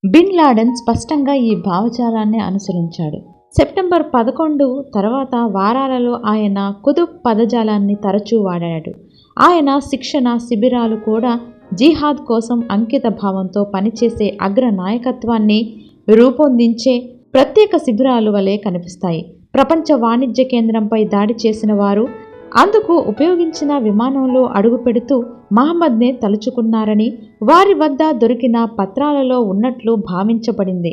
Bin Laden స్పష్టంగా ఈ భావజాలాన్ని అనుసరించాడు. సెప్టెంబర్ 11 తర్వాత వారాలలో ఆయన కుతుబ్ పదజాలాన్ని తరచూ వాడాడు. ఆయన శిక్షణ శిబిరాలు కూడా జిహాద్ కోసం అంకిత భావంతో పనిచేసే అగ్ర నాయకత్వాన్ని రూపొందించే ప్రత్యేక శిబిరాలు వలె కనిపిస్తాయి. ప్రపంచ వాణిజ్య కేంద్రంపై దాడి చేసిన వారు అందుకు ఉపయోగించిన విమానంలో అడుగుపెడుతూ మహమ్మద్నే తలుచుకున్నారని వారి వద్ద దొరికిన పత్రాలలో ఉన్నట్లు భావించబడింది.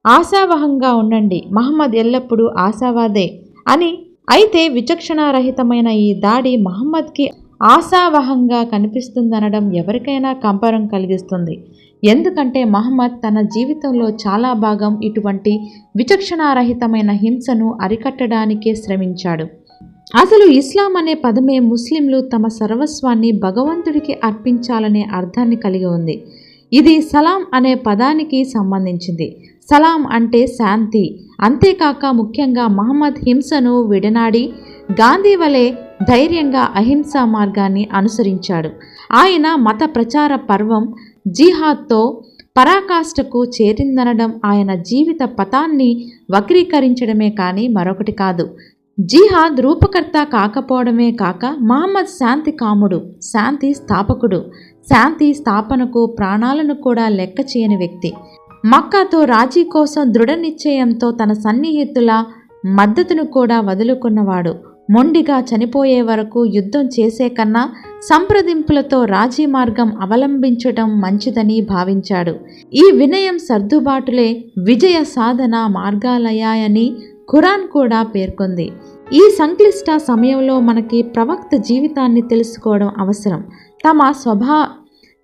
ఆశావహంగా ఉండండి, మహమ్మద్ ఎల్లప్పుడూ ఆశావాదే అని. అయితే విచక్షణారహితమైన ఈ దాడి మహమ్మద్కి ఆశావహంగా కనిపిస్తుందనడం ఎవరికైనా కంపరం కలిగిస్తుంది. ఎందుకంటే మహమ్మద్ తన జీవితంలో చాలా భాగం ఇటువంటి విచక్షణారహితమైన హింసను అరికట్టడానికే శ్రమించాడు. అసలు ఇస్లాం అనే పదమే ముస్లింలు తమ సర్వస్వాన్ని భగవంతుడికి అర్పించాలనే అర్థాన్ని కలిగి ఉంది. ఇది సలాం అనే పదానికి సంబంధించింది. సలాం అంటే శాంతి. అంతేకాక ముఖ్యంగా మహమ్మద్ హింసను విడనాడి గాంధీ వలె ధైర్యంగా అహింసా మార్గాన్ని అనుసరించాడు. ఆయన మత ప్రచార పర్వం జిహాద్తో పరాకాష్ఠకు చేరిందనడం ఆయన జీవిత పథాన్ని వక్రీకరించడమే కానీ మరొకటి కాదు. జిహాద్ రూపకర్త కాకపోవడమే కాక మహమ్మద్ శాంతి కాముడు, శాంతి స్థాపకుడు. శాంతి స్థాపనకు ప్రాణాలను కూడా లెక్క చేయని వ్యక్తి. మక్కాతో రాజీ కోసం దృఢ నిశ్చయంతో తన సన్నిహితుల మద్దతును కూడా వదులుకున్నవాడు. మొండిగా చనిపోయే వరకు యుద్ధం చేసే కన్నా సంప్రదింపులతో రాజీ మార్గం అవలంబించటం మంచిదని భావించాడు. ఈ వినయం సర్దుబాటులే విజయ సాధన మార్గాలయాయని ఖురాన్ కూడా పేర్కొంది. ఈ సంక్లిష్ట సమయంలో మనకి ప్రవక్త జీవితాన్ని తెలుసుకోవడం అవసరం.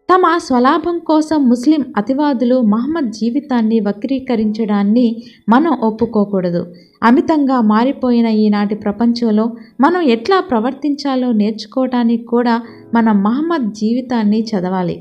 తమ స్వలాభం కోసం ముస్లిం అతివాదులు మహమ్మద్ జీవితాన్ని వక్రీకరించడాన్ని మనం ఒప్పుకోకూడదు. అమితంగా మారిపోయిన ఈనాటి ప్రపంచంలో మనం ఎట్లా ప్రవర్తించాలో నేర్చుకోవటానికి కూడా మనం మహమ్మద్ జీవితాన్ని చదవాలి.